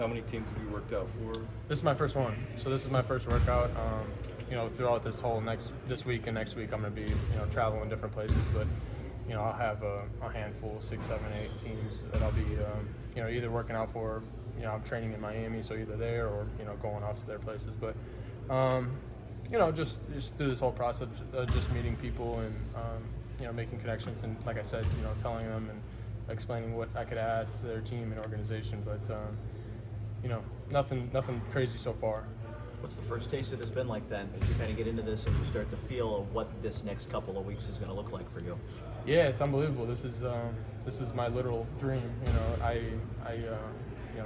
How many teams have you worked out for? This is my first one, so this is my first workout. Throughout this week and next week, I'm going to be, traveling different places, but, I'll have a handful, 6, 7, 8 teams that I'll be, either working out for. I'm training in Miami, so either there or, going off to their places. But, just through this whole process, just meeting people and, making connections and, like I said, telling them and explaining what I could add to their team and organization. But, nothing crazy so far. What's the first taste of this been like then, as you kind of get into this and you start to feel what this next couple of weeks is going to look like for you? Yeah, it's unbelievable. This is my literal dream.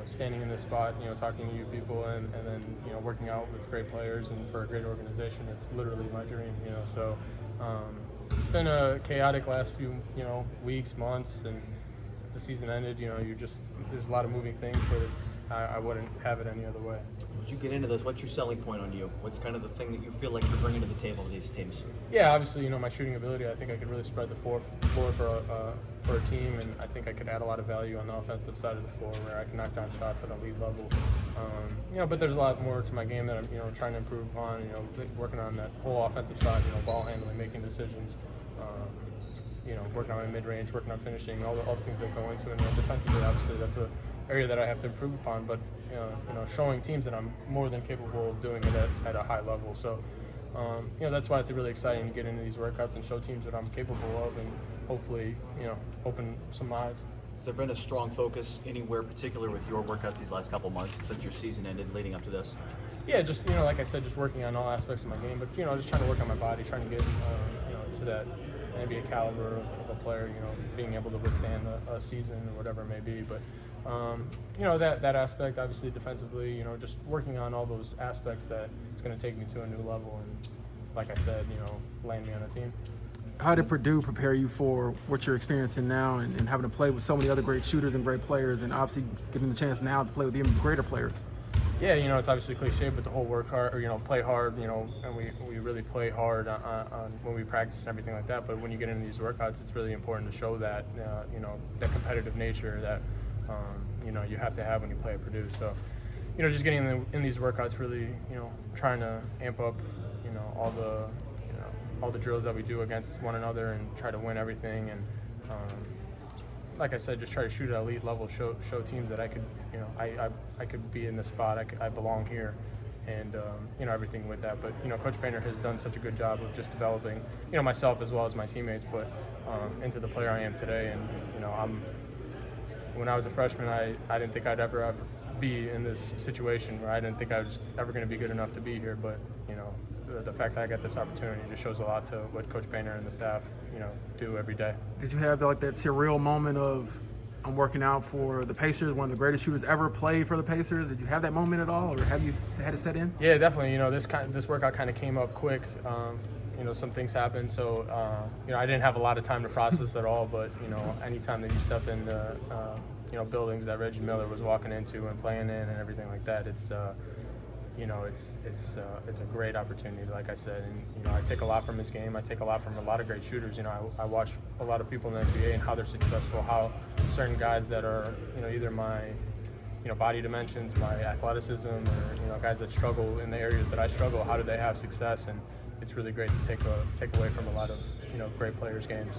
Standing in this spot, talking to you people and then, working out with great players and for a great organization, it's literally my dream, So it's been a chaotic last few, weeks, months, and since the season ended, there's a lot of moving things, but I wouldn't have it any other way. Would you get into this? What's your selling point on you? What's kind of the thing that you feel like you're bringing to the table to these teams? Yeah, obviously, my shooting ability. I think I could really spread the floor for a team, and I think I could add a lot of value on the offensive side of the floor where I can knock down shots at a lead level. But there's a lot more to my game that I'm, trying to improve on. Working on that whole offensive side. Ball handling, making decisions. Working on my mid-range, working on finishing, all the things that go into it. And defensively, obviously, that's an area that I have to improve upon. But showing teams that I'm more than capable of doing it at a high level. So, that's why it's really exciting to get into these workouts and show teams that I'm capable of, and hopefully, open some eyes. Has there been a strong focus anywhere particular with your workouts these last couple months since your season ended, leading up to this? Yeah, just like I said, just working on all aspects of my game, but just trying to work on my body, trying to get to that NBA caliber of a player, being able to withstand a season or whatever it may be. But that aspect, obviously defensively, just working on all those aspects that it's going to take me to a new level, and like I said, land me on a team. How did Purdue prepare you for what you're experiencing now and having to play with so many other great shooters and great players, and obviously getting the chance now to play with even greater players? Yeah, it's obviously cliche, but the whole work hard, or play hard, and we really play hard on when we practice and everything like that. But when you get into these workouts, it's really important to show that, that competitive nature that, you have to have when you play at Purdue. So, just getting in these workouts, really, trying to amp up, all the drills that we do against one another and try to win everything. And like I said, just try to shoot at elite level, show teams that I could, I could be in this spot, I belong here, and everything with that. But Coach Painter has done such a good job of just developing, myself as well as my teammates, but into the player I am today. And when I was a freshman, I didn't think I'd ever be in this situation where I didn't think I was ever going to be good enough to be here. But the fact that I got this opportunity just shows a lot to what Coach Painter and the staff, do every day. Did you have that surreal moment of, I'm working out for the Pacers, one of the greatest shooters ever played for the Pacers? Did you have that moment at all, or have you had it set in? Yeah, definitely. This workout kind of came up quick. Some things happened, so I didn't have a lot of time to process at all. But anytime that you step into buildings that Reggie Miller was walking into and playing in and everything like that, it's it's a great opportunity, like I said. And I take a lot from his game. I take a lot from a lot of great shooters. I watch a lot of people in the NBA and how they're successful, how certain guys that are either my body dimensions, my athleticism, or guys that struggle in the areas that I struggle, how do they have success? And it's really great to take away from a lot of great players' games.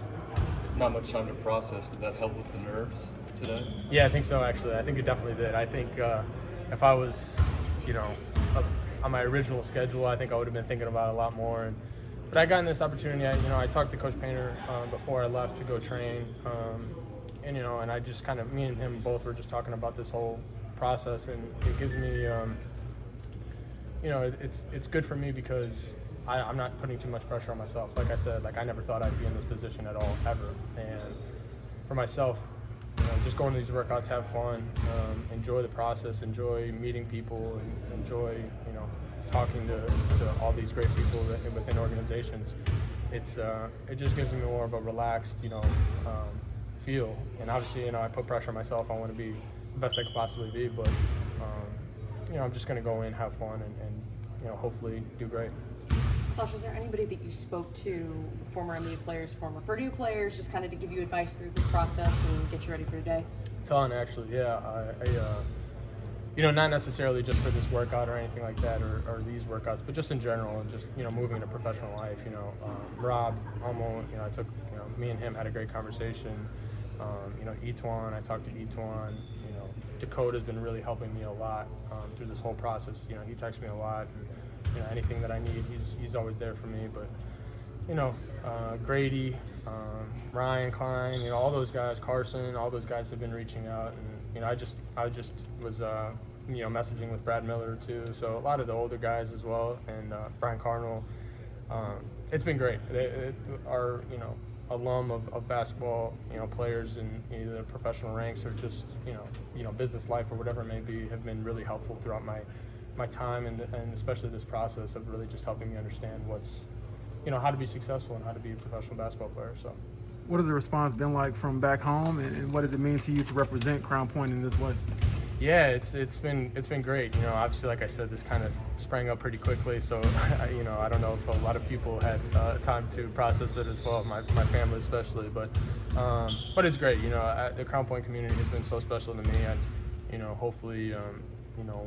Not much time to process. Did that help with the nerves today? Yeah, I think so. Actually, I think it definitely did. I think if I was on my original schedule, I think I would have been thinking about it a lot more. But I got in this opportunity. I talked to Coach Painter before I left to go train, and I just kind of, me and him both were just talking about this whole process, and it gives me, it's good for me because I'm not putting too much pressure on myself. Like I said, I never thought I'd be in this position at all, ever. And for myself, just going to these workouts, have fun, enjoy the process, enjoy meeting people, and enjoy, talking to all these great people within organizations. It just gives me more of a relaxed, feel. And obviously, I put pressure on myself. I want to be the best I could possibly be, but I'm just going to go in, have fun, and hopefully do great. Sasha, is there anybody that you spoke to, former NBA players, former Purdue players, just kind of to give you advice through this process and get you ready for your day? Ton, actually, yeah. not necessarily just for this workout or anything like that, or these workouts, but just in general, and just moving into professional life. Rob Hummel, I took, me and him had a great conversation. Etuan, I talked to Etuan. Dakota's been really helping me a lot through this whole process. He texts me a lot, and anything that I need, he's always there for me. But Grady, Ryan Klein, all those guys, Carson, all those guys have been reaching out, and I just was messaging with Brad Miller too. So a lot of the older guys as well, and Brian Cardinal. It's been great. They are alum of basketball, players in either professional ranks or just business life or whatever it may be, have been really helpful throughout my time, and especially this process of really just helping me understand what's how to be successful and how to be a professional basketball player. So What has the response been like from back home, and what does it mean to you to represent Crown Point in this way? Yeah, it's been great. Obviously, like I said, this kind of sprang up pretty quickly. So, I don't know if a lot of people had time to process it as well, my family especially. But it's great. The Crown Point community has been so special to me. Hopefully,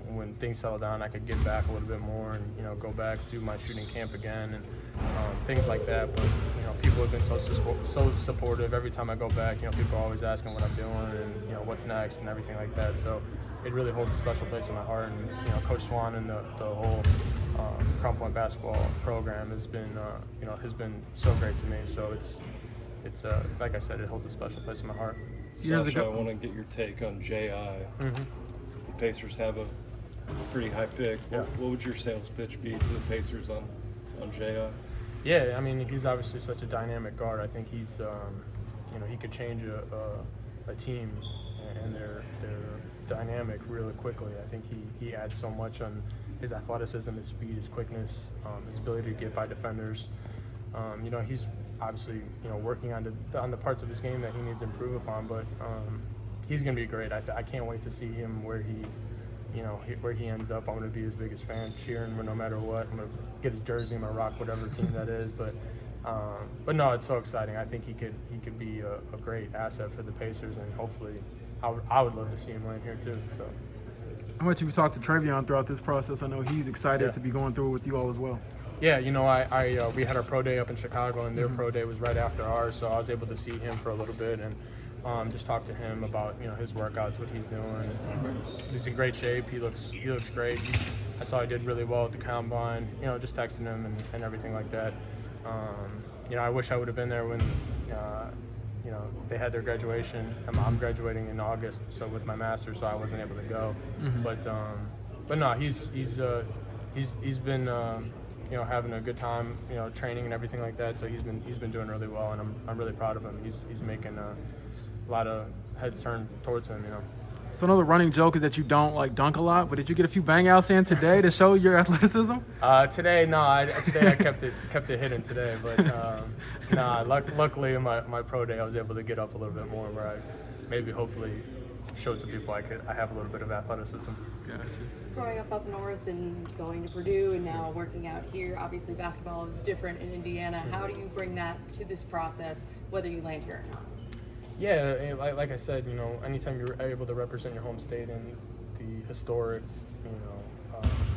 when things settle down, I could give back a little bit more and go back to my shooting camp again and things like that. But people have been so supportive. Every time I go back, people are always asking what I'm doing and what's next and everything like that. So it really holds a special place in my heart. And Coach Swan and the whole Crown Point basketball program has been so great to me. So it's like I said, it holds a special place in my heart. Sasha, I want to get your take on J.I. Mm-hmm. The Pacers have a pretty high pick. Yeah. What would your sales pitch be to the Pacers on J.I.? Yeah, I mean, he's obviously such a dynamic guard. I think he's, he could change a team and their dynamic really quickly. I think he adds so much on his athleticism, his speed, his quickness, his ability to get by defenders. He's obviously, working on the parts of his game that he needs to improve upon, but he's going to be great. I can't wait to see him where he ends up. I'm going to be his biggest fan, cheering no matter what. I'm going to get his jersey. I'm going to rock whatever team that is. But no, it's so exciting. I think he could be a great asset for the Pacers, and hopefully, I would love to see him land here too. So. How much have you talked to Trevion throughout this process? I know he's excited Yeah. to be going through it with you all as well. Yeah, we had our pro day up in Chicago, and their pro day was right after ours, so I was able to see him for a little bit and just talk to him about his workouts, what he's doing. He's in great shape. He looks great. I saw he did really well at the combine. Just texting him and everything like that. I wish I would have been there when they had their graduation. I'm graduating in August, so with my master's, so I wasn't able to go. Mm-hmm. But no, he's been having a good time, training and everything like that. So he's been doing really well, and I'm really proud of him. He's making a lot of heads turn towards him. So another running joke is that you don't dunk a lot, but did you get a few bang outs in today to show your athleticism? Today, no. Today I kept it hidden today, but luckily in my pro day I was able to get up a little bit more, where I maybe hopefully showed some people I have a little bit of athleticism. Gotcha. Growing up north and going to Purdue and now working out here, obviously basketball is different in Indiana. How do you bring that to this process, whether you land here or not? Yeah, like I said, anytime you're able to represent your home state and the historic,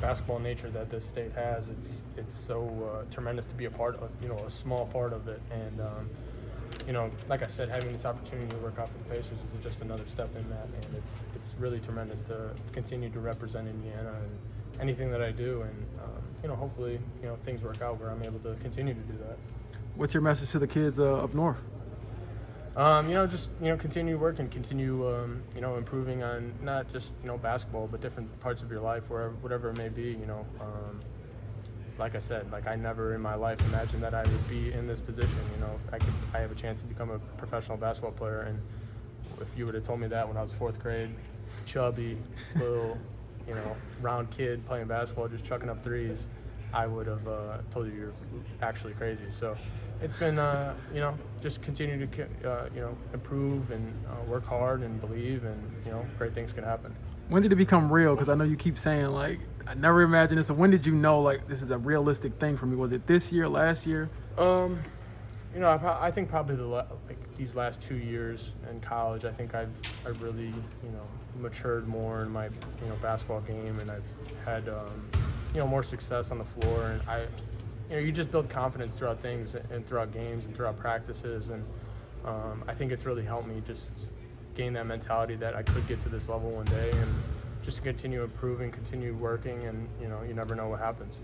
basketball nature that this state has, it's so tremendous to be a part of, a small part of it. And, like I said, having this opportunity to work out for the Pacers is just another step in that. And it's really tremendous to continue to represent Indiana and anything that I do. And, hopefully, things work out where I'm able to continue to do that. What's your message to the kids up north? Just continue working, continue improving on not just basketball, but different parts of your life, whatever it may be. Like I said, I never in my life imagined that I would be in this position. I have a chance to become a professional basketball player, and if you would have told me that when I was fourth grade, chubby, little, round kid playing basketball, just chucking up threes, I would have told you you're actually crazy. So it's been, just continue to, improve and work hard and believe, and, great things can happen. When did it become real? Because I know you keep saying, I never imagined this. So when did you know, this is a realistic thing for me? Was it this year, last year? You know, I think probably these last 2 years in college, I think I've really, you know, matured more in my, you know, basketball game, and I've had, you know, more success on the floor, and you know, you just build confidence throughout things and throughout games and throughout practices, and I think it's really helped me just gain that mentality that I could get to this level one day, and just continue improving, continue working, and, you know, you never know what happens.